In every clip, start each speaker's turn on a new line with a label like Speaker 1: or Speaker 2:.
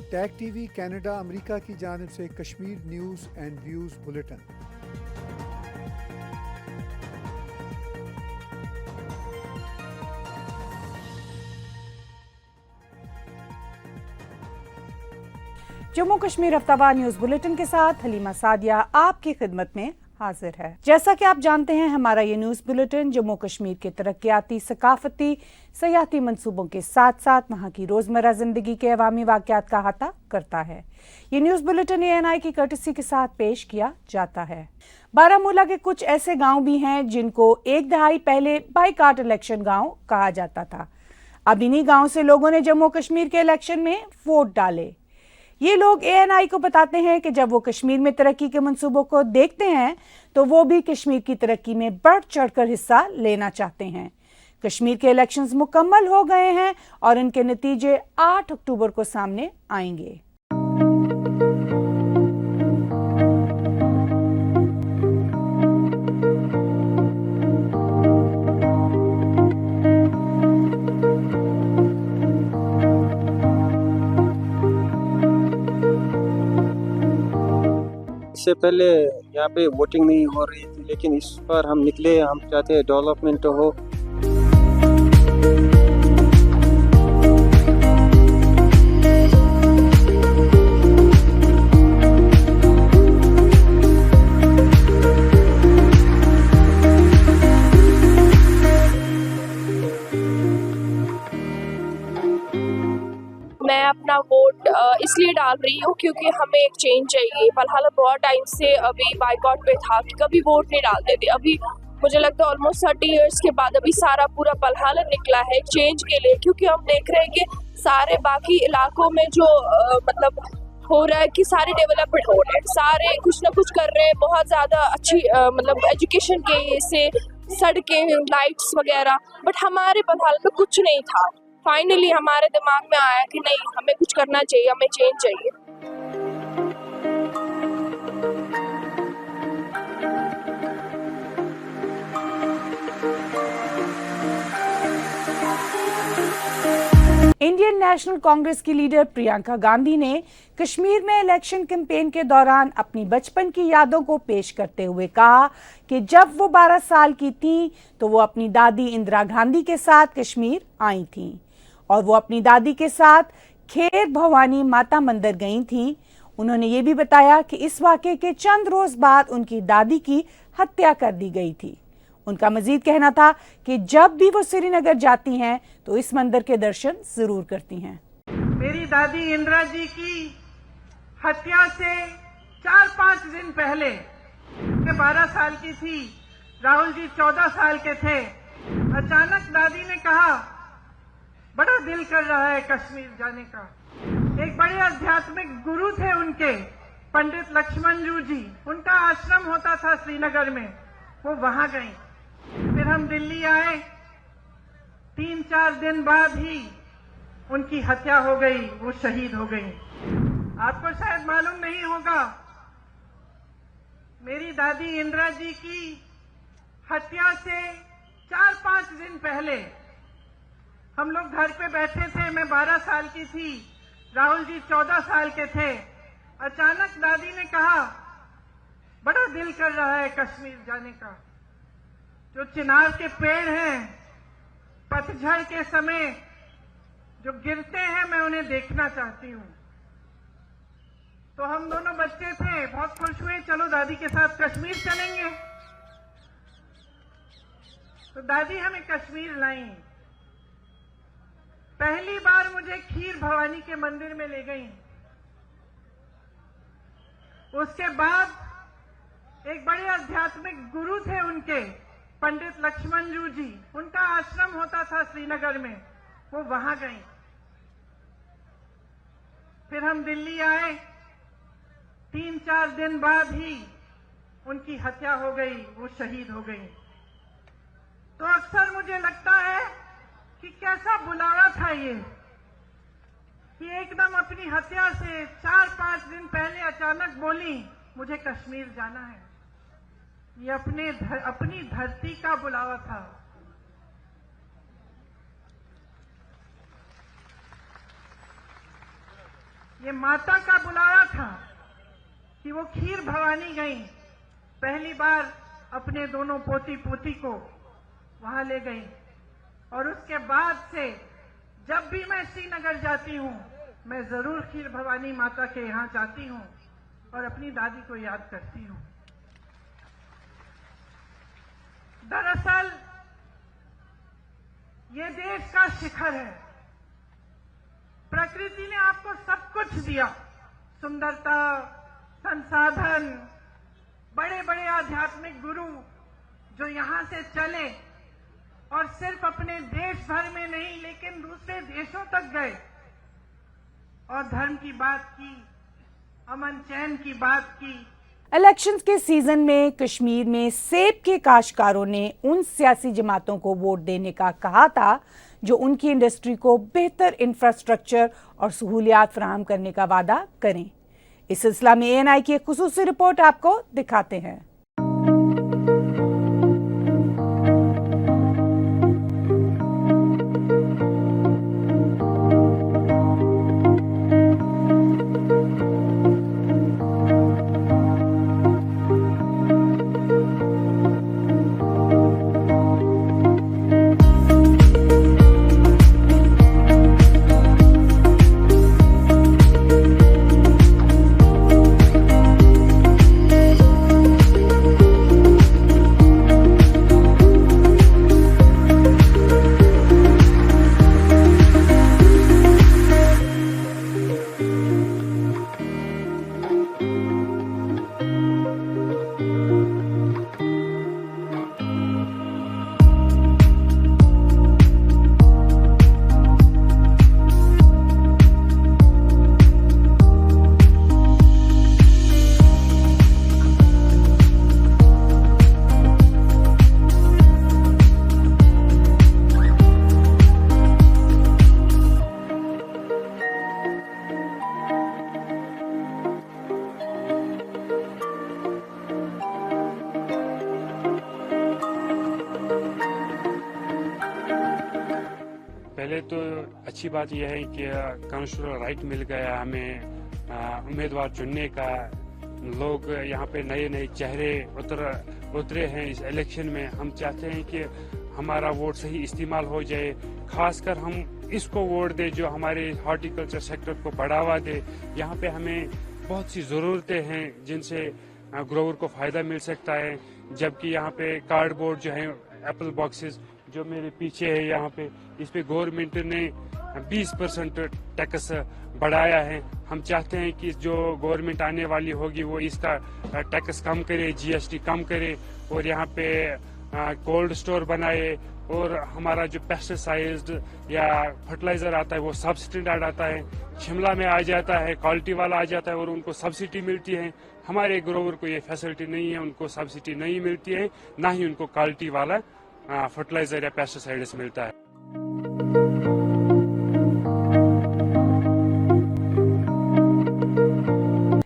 Speaker 1: Tag TV Canada America की जानिब से Kashmir news and views bulletin.
Speaker 2: Jammu Kashmir हफ्तावार न्यूज बुलेटिन के साथ हलीमा सादिया आपकी खिदमत में हाजिर है। जैसा कि आप जानते हैं, हमारा ये न्यूज बुलेटिन जम्मू कश्मीर के तरक्याती, सकाफती, सयाहती मंसूबों के साथ साथ वहां की रोजमर्रा जिंदगी के अवामी वाकयात का अहाता करता है। ये न्यूज बुलेटिन ANI की कर्टसी के साथ पेश किया जाता है। बारामूला के कुछ ऐसे गांव भी हैं जिनको एक दहाई पहले बाईकाट इलेक्शन गांव कहा जाता था। अब इन्हीं गांव से लोगों ने जम्मू कश्मीर के इलेक्शन में वोट डाले। ये लोग ANI को बताते हैं कि जब वो कश्मीर में तरक्की के मंसूबों को देखते हैं तो वो भी कश्मीर की तरक्की में बढ़ चढ़कर हिस्सा लेना चाहते हैं। कश्मीर के इलेक्शंस मुकम्मल हो गए हैं और इनके नतीजे 8 अक्टूबर को सामने आएंगे।
Speaker 3: इससे पहले यहाँ पे वोटिंग नहीं हो रही थी, लेकिन इस बार हम निकले। हम चाहते हैं डेवलपमेंट हो।
Speaker 4: मैं अपना वोट इसलिए डाल रही हूँ क्योंकि हमें एक चेंज चाहिए। फिलहाल बहुत टाइम से अभी बाइकआउट पे था कि कभी वोट नहीं डालते थे। अभी मुझे लगता है ऑलमोस्ट 30 इयर्स के बाद अभी सारा पूरा पलहाल निकला है एक चेंज के लिए, क्योंकि हम देख रहे हैं कि सारे बाकी इलाकों में जो मतलब हो रहा है कि सारे डेवलपमेंट हो रहे हैं, सारे कुछ ना कुछ कर रहे हैं, बहुत ज़्यादा अच्छी मतलब एजुकेशन के से सड़कें, लाइट्स वगैरह। बट हमारे पलहाल में कुछ नहीं था। फाइनली हमारे दिमाग में आया कि नहीं, हमें कुछ करना चाहिए, हमें चेंज चाहिए।
Speaker 2: इंडियन नेशनल कांग्रेस की लीडर प्रियंका गांधी ने कश्मीर में इलेक्शन कैंपेन के दौरान अपनी बचपन की यादों को पेश करते हुए कहा कि जब वो 12 साल की थीं तो वो अपनी दादी इंदिरा गांधी के साथ कश्मीर आई थीं और वो अपनी दादी के साथ खेर भवानी माता मंदिर गई थीं। उन्होंने ये भी बताया कि इस वाक़े के चंद रोज बाद उनकी दादी की हत्या कर दी गई थी। उनका मजीद कहना था कि जब भी वो श्रीनगर जाती हैं तो इस मंदिर के दर्शन जरूर करती हैं।
Speaker 5: मेरी दादी इंदिरा जी की हत्या से 4-5 दिन पहले, मैं 12 साल की थी, राहुल जी 14 साल के थे। अचानक दादी ने कहा, बड़ा दिल कर रहा है कश्मीर जाने का। एक बड़े आध्यात्मिक गुरु थे उनके, पंडित लक्ष्मण जी। उनका आश्रम होता था श्रीनगर में, वो वहां गई। फिर हम दिल्ली आए। 3-4 दिन बाद ही उनकी हत्या हो गई, वो शहीद हो गई। आपको शायद मालूम नहीं होगा, मेरी दादी इंदिरा जी की हत्या से 4-5 दिन पहले हम लोग घर पे बैठे थे। मैं 12 साल की थी, राहुल जी 14 साल के थे। अचानक दादी ने कहा, बड़ा दिल कर रहा है कश्मीर जाने का। जो चिनार के पेड़ हैं, पतझड़ के समय जो गिरते हैं, मैं उन्हें देखना चाहती हूँ। तो हम दोनों बच्चे थे, बहुत खुश हुए, चलो दादी के साथ कश्मीर चलेंगे। तो दादी हमें कश्मीर लाई। पहली बार मुझे खीर भवानी के मंदिर में ले गई। उसके बाद एक बड़े आध्यात्मिक गुरु थे उनके, पंडित लक्ष्मण जी। उनका आश्रम होता था श्रीनगर में, वो वहां गई। फिर हम दिल्ली आए। 3-4 दिन बाद ही उनकी हत्या हो गई, वो शहीद हो गई। तो अक्सर मुझे लगता है कि कैसा बुलावा था ये, कि एकदम अपनी हत्या से 4-5 दिन पहले अचानक बोली, मुझे कश्मीर जाना है। ये अपनी धरती का बुलावा था। ये माता का बुलावा था कि वो खीर भवानी गई, पहली बार अपने दोनों पोती पोती को वहां ले गई। और उसके बाद से जब भी मैं श्रीनगर जाती हूँ मैं जरूर खीर भवानी माता के यहाँ जाती हूँ और अपनी दादी को याद करती हूँ। दरअसल ये देश का शिखर है। प्रकृति ने आपको सब कुछ दिया, सुंदरता, संसाधन, बड़े बड़े आध्यात्मिक गुरु जो यहां से चले और सिर्फ अपने देश भर में नहीं लेकिन दूसरे देशों तक गए और धर्म की बात की, अमन चैन की बात की।
Speaker 2: इलेक्शंस के सीजन में कश्मीर में सेब के काश्तकारों ने उन सियासी जमातों को वोट देने का कहा था जो उनकी इंडस्ट्री को बेहतर इंफ्रास्ट्रक्चर और सहूलियात फराहम करने का वादा करें। इस सिलसिला में ANI की एक खुसूसी रिपोर्ट आपको दिखाते हैं।
Speaker 6: पहले तो अच्छी बात यह है कि कॉन्स्टिट्यूशनल राइट मिल गया हमें उम्मीदवार चुनने का। लोग यहाँ पे नए नए चेहरे उतरे हैं इस इलेक्शन में। हम चाहते हैं कि हमारा वोट सही इस्तेमाल हो जाए, खासकर हम इसको वोट दे जो हमारे हॉर्टिकल्चर सेक्टर को बढ़ावा दे। यहाँ पे हमें बहुत सी ज़रूरतें हैं जिनसे ग्रोवर को फ़ायदा मिल सकता है, जबकि यहाँ पे कार्डबोर्ड जो है, एप्पल बॉक्सेस जो मेरे पीछे है, यहाँ पे इस पे गवर्नमेंट ने 20% टैक्स बढ़ाया है। हम चाहते हैं कि जो गवर्नमेंट आने वाली होगी वो इसका टैक्स कम करे, GST कम करे और यहाँ पे कोल्ड स्टोर बनाए और हमारा जो पेस्टिसाइड या फर्टिलाइजर आता है वो सब्सिडी आता है, शिमला में आ जाता है, क्वालिटी वाला आ जाता है और उनको सब्सिडी मिलती है। हमारे ग्रोवर को ये फैसिलिटी नहीं है, उनको सब्सिडी नहीं मिलती है, ना ही उनको क्वालिटी वाला फर्टिलाइजर या पेस्टिसाइड्स मिलता है।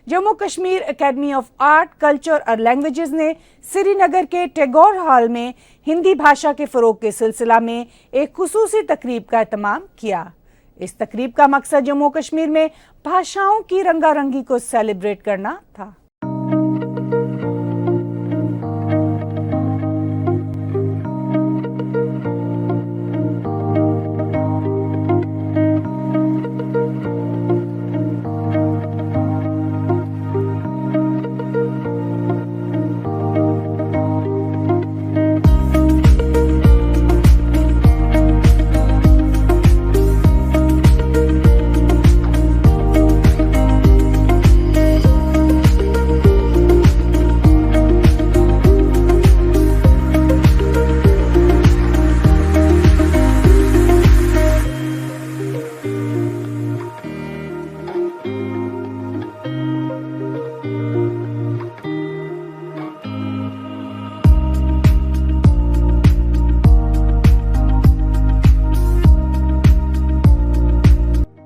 Speaker 2: Jammu Kashmir academy of art, culture और लैंग्वेजेस ने श्रीनगर के टैगोर हॉल में हिंदी भाषा के फरोग के सिलसिला में एक खुसूसी तकरीब का एहतमाम किया। इस तकरीब का मकसद जम्मू कश्मीर में भाषाओं की रंगारंगी को सेलिब्रेट करना था।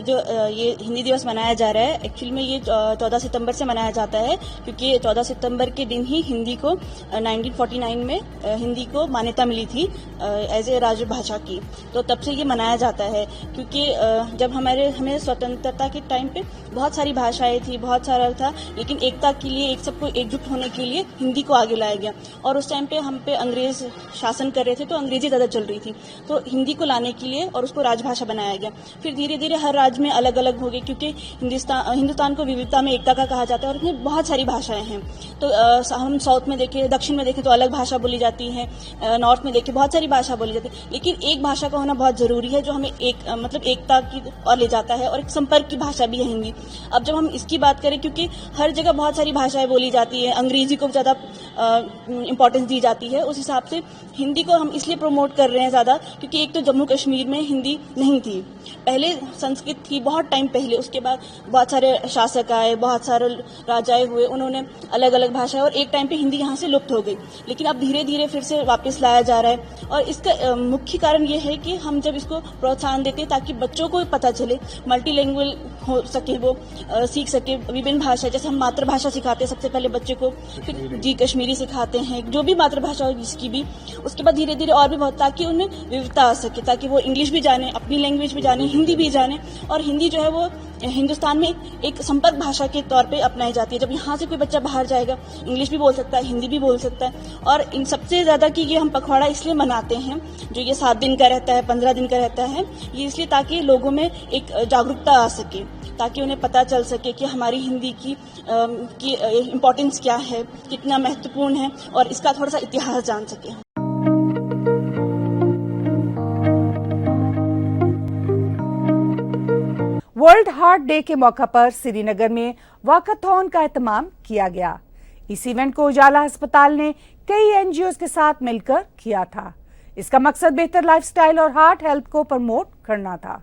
Speaker 7: जो ये हिंदी दिवस मनाया जा रहा है, एक्चुअली में ये 14 सितंबर से मनाया जाता है, क्योंकि 14 सितंबर के दिन ही हिंदी को 1949 में हिंदी को मान्यता मिली थी एज ए राजभाषा की। तो तब से ये मनाया जाता है, क्योंकि जब हमें स्वतंत्रता के टाइम पे बहुत सारी भाषाएं थी, बहुत सारा था, लेकिन एकता के लिए, एक सबको एकजुट होने के लिए हिंदी को आगे लाया गया। और उस टाइम पे हम पे अंग्रेज शासन कर रहे थे, तो अंग्रेजी ज़्यादा चल रही थी, तो हिंदी को लाने के लिए और उसको राजभाषा बनाया गया। फिर धीरे धीरे हर राज्य में अलग अलग हो गए, क्योंकि हिंदुस्तान को विविधता में एकता का कहा जाता है, और इसमें बहुत सारी भाषाएं हैं। तो हम साउथ में देखें, दक्षिण में देखें तो अलग भाषा बोली जाती है, नॉर्थ में देखें बहुत सारी भाषा बोली जाती है, लेकिन एक भाषा का होना बहुत जरूरी है, जो हमें मतलब एकता की ओर ले जाता है, और एक संपर्क की भाषा भी है हिंदी। अब जब हम इसकी बात करें, क्योंकि हर जगह बहुत सारी भाषाएं बोली जाती है, अंग्रेजी को ज़्यादा इम्पोर्टेंस दी जाती है, उस हिसाब से हिंदी को हम इसलिए प्रमोट कर रहे हैं ज़्यादा, क्योंकि एक तो जम्मू कश्मीर में हिंदी नहीं थी, पहले संस्कृत थी बहुत टाइम पहले, उसके बाद बहुत सारे शासक आए, बहुत सारे राजाएं हुए, उन्होंने अलग अलग भाषाएं, और एक टाइम पे हिंदी यहाँ से लुप्त हो गई, लेकिन अब धीरे धीरे फिर से वापस लाया जा रहा है। और इसका मुख्य कारण ये है कि हम जब इसको प्रोत्साहन देते हैं, ताकि बच्चों को पता चले, मल्टीलैंग्वेज हो सके, वो सीख सके विभिन्न भाषा। जैसे हम मातृभाषा सिखाते हैं सबसे पहले बच्चे को, फिर जी कश्मीरी सिखाते हैं, जो भी मातृभाषा हो जिसकी भी, उसके बाद धीरे धीरे और भी बहुत, ताकि उनमें विविधता आ सके, ताकि वो इंग्लिश भी जाने, अपनी लैंग्वेज भी जाने, हिंदी भी जाने। और हिंदी जो है वो हिंदुस्तान में एक संपर्क भाषा के तौर पे अपनाई जाती है। जब यहाँ से कोई बच्चा बाहर जाएगा, इंग्लिश भी बोल सकता है, हिंदी भी बोल सकता है। और इन सबसे ज्यादा कि ये हम पखवाड़ा इसलिए मनाते हैं, जो ये 7 दिन का रहता है, 15 दिन का रहता है, ये इसलिए ताकि लोगों में एक जागरूकता आ सके, ताकि उन्हें पता चल सके कि हमारी हिंदी की इम्पोर्टेंस क्या है, कितना महत्वपूर्ण है, और इसका थोड़ा सा इतिहास जान सके।
Speaker 2: वर्ल्ड हार्ट डे के मौका पर श्रीनगर में वॉकाथॉन का एहतमाम किया गया। इस इवेंट को उजाला अस्पताल ने कई एनजीओज के साथ मिलकर किया था। इसका मकसद बेहतर लाइफस्टाइल और हार्ट हेल्थ को प्रमोट करना था।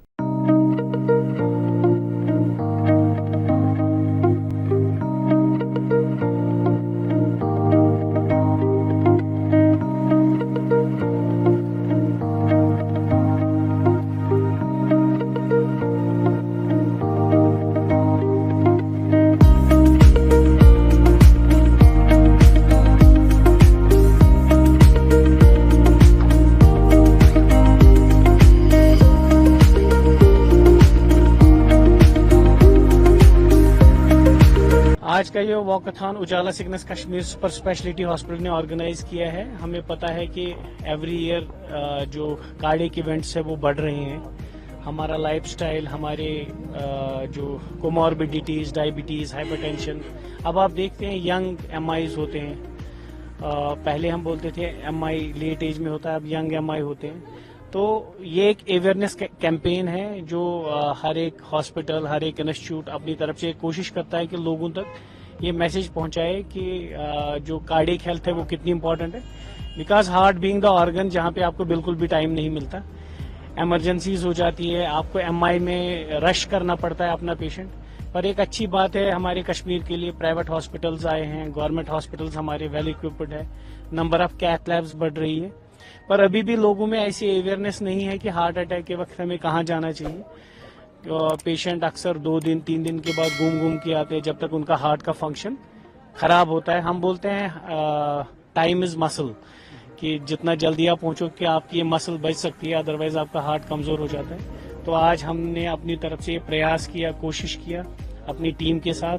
Speaker 8: आज का ये वॉकाथॉन उजाला सिग्नेस कश्मीर सुपर स्पेशलिटी हॉस्पिटल ने ऑर्गेनाइज किया है। हमें पता है कि एवरी ईयर जो कार्डियक इवेंट्स है वो बढ़ रहे हैं। हमारा लाइफस्टाइल, हमारे जो कोमॉर्बिडिटीज, डायबिटीज, हाइपरटेंशन, अब आप देखते हैं यंग एमआईज होते हैं। पहले हम बोलते थे एमआई लेट एज में होता है, अब यंग एमआई होते हैं। तो ये एक अवेयरनेस कैंपेन है जो हर एक हॉस्पिटल, हर एक इंस्टीट्यूट अपनी तरफ से कोशिश करता है कि लोगों तक ये मैसेज पहुंचाए कि जो कार्डियक हेल्थ है वो कितनी इंपॉर्टेंट है। Because heart being the organ जहां पे आपको बिल्कुल भी टाइम नहीं मिलता, इमरजेंसीज हो जाती है, आपको एमआई में रश करना पड़ता है अपना पेशेंट। पर एक अच्छी बात है हमारे कश्मीर के लिए, प्राइवेट हॉस्पिटल्स आए हैं, गवर्नमेंट हॉस्पिटल्स हमारे वेल इक्विप्ड है, नंबर ऑफ कैथ लैब्स बढ़ रही है। पर अभी भी लोगों में ऐसी अवेयरनेस नहीं है कि हार्ट अटैक के वक्त हमें कहाँ जाना चाहिए। पेशेंट अक्सर 2 दिन 3 दिन के बाद घूम के आते हैं, जब तक उनका हार्ट का फंक्शन खराब होता है। हम बोलते हैं टाइम इज मसल, कि जितना जल्दी आप पहुंचो कि आपकी ये मसल बच सकती है, अदरवाइज आपका हार्ट कमजोर हो जाता है। तो आज हमने अपनी तरफ से प्रयास किया, कोशिश किया अपनी टीम के साथ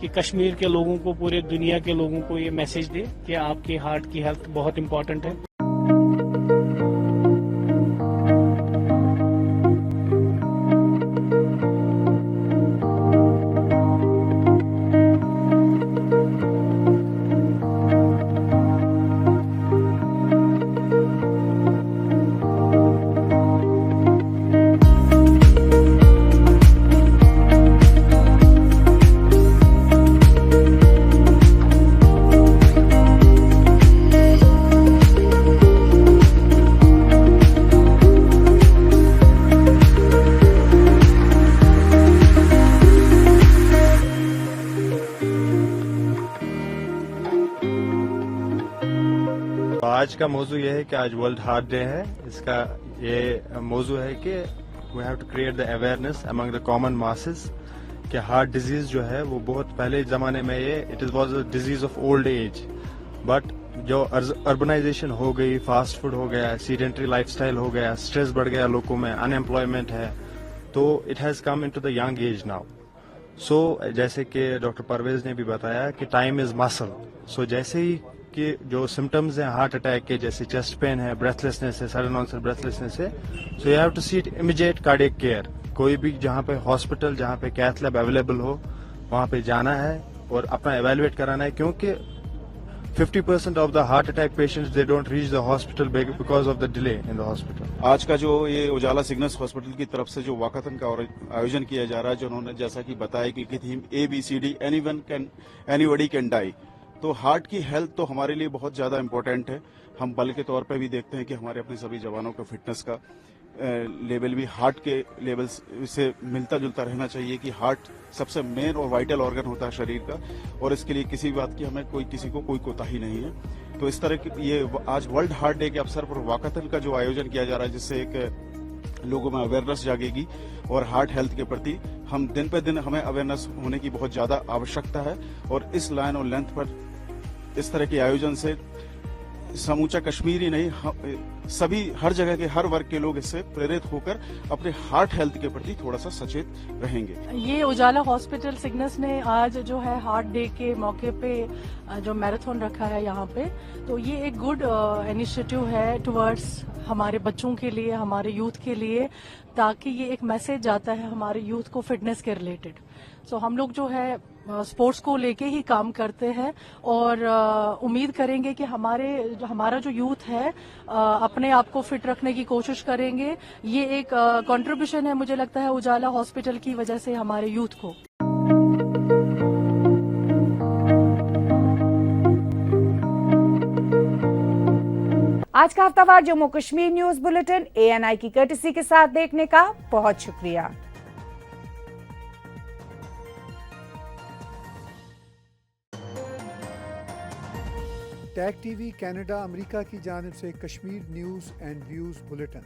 Speaker 8: कि कश्मीर के लोगों को, पूरे दुनिया के लोगों को ये मैसेज दे कि आपके हार्ट की हेल्थ बहुत इंपॉर्टेंट है।
Speaker 9: आज का मौजू ये है कि आज वर्ल्ड हार्ट डे है। इसका ये मौजू है कि we have to create the awareness among the common masses कि हार्ट डिजीज जो है वो बहुत पहले ज़माने में ये it was a disease of old age, but जो अर्बनाइजेशन हो गई, फास्ट फूड हो गया, सीडेंटरी लाइफस्टाइल हो गया, स्ट्रेस बढ़ गया लोगों में, अनएम्प्लॉयमेंट है, तो it has come into the young age now. So जैसे कि डॉक्टर परवेज ने भी बताया कि टाइम इज मसल। सो जैसे ही कि जो सिम्टम्स हैं हार्ट अटैक के, जैसे चेस्ट पेन है, ब्रेथलेसनेस है, सडन ऑनसेट ब्रेथलेसनेस है, so you have to seek immediate cardiac care. कोई भी जहाँ पे हॉस्पिटल, जहाँ पे कैथ लैब अवेलेबल हो, वहाँ पे जाना है और अपना एवेलुएट कराना है, क्योंकि 50% of the heart attack patients they don't reach the hospital because of the delay in the hospital.
Speaker 10: आज का जो ये उजाला सिग्नस हॉस्पिटल की तरफ से जो वाकाथन का आयोजन किया जा रहा है, जो उन्होंने जैसा कि बताया कि theme ABCD anybody can die, तो हार्ट की हेल्थ तो हमारे लिए बहुत ज्यादा इम्पोर्टेंट है। हम बल के तौर पे भी देखते हैं कि हमारे अपने सभी जवानों का फिटनेस का लेवल भी हार्ट के लेवल से मिलता जुलता रहना चाहिए कि हार्ट सबसे मेन और वाइटल ऑर्गन होता है शरीर का, और इसके लिए किसी बात की हमें किसी को कोई कोताही नहीं है। तो इस तरह की ये आज वर्ल्ड हार्ट डे के अवसर पर वाकाथन का जो आयोजन किया जा रहा है, जिससे एक लोगों में अवेयरनेस जागेगी और हार्ट हेल्थ के प्रति हम दिन पे दिन हमें अवेयरनेस होने की बहुत ज्यादा आवश्यकता है। और इस लाइन और लेंथ पर इस तरह के आयोजन से समूचा कश्मीर ही नहीं, सभी हर जगह के हर वर्ग के लोग इससे प्रेरित होकर अपने हार्ट हेल्थ के प्रति थोड़ा सा सचेत रहेंगे।
Speaker 11: ये उजाला हॉस्पिटल सिग्नस ने आज जो है हार्ट डे के मौके पे जो मैराथन रखा है यहाँ पे, तो ये एक गुड इनिशिएटिव है टुवर्ड्स हमारे बच्चों के लिए, हमारे यूथ के लिए, ताकि ये एक मैसेज जाता है हमारे यूथ को फिटनेस के रिलेटेड। सो हम लोग जो है स्पोर्ट्स को लेके ही काम करते हैं और उम्मीद करेंगे कि हमारा जो यूथ है अपने आप को फिट रखने की कोशिश करेंगे। ये एक कंट्रीब्यूशन है मुझे लगता है उजाला हॉस्पिटल की वजह से हमारे यूथ को।
Speaker 2: आज का हफ्तावार Jammu Kashmir news bulletin ANI की कर्टसी के साथ देखने का बहुत शुक्रिया।
Speaker 1: टैग टीवी कनाडा अमेरिका की जानिब से Kashmir news and views bulletin.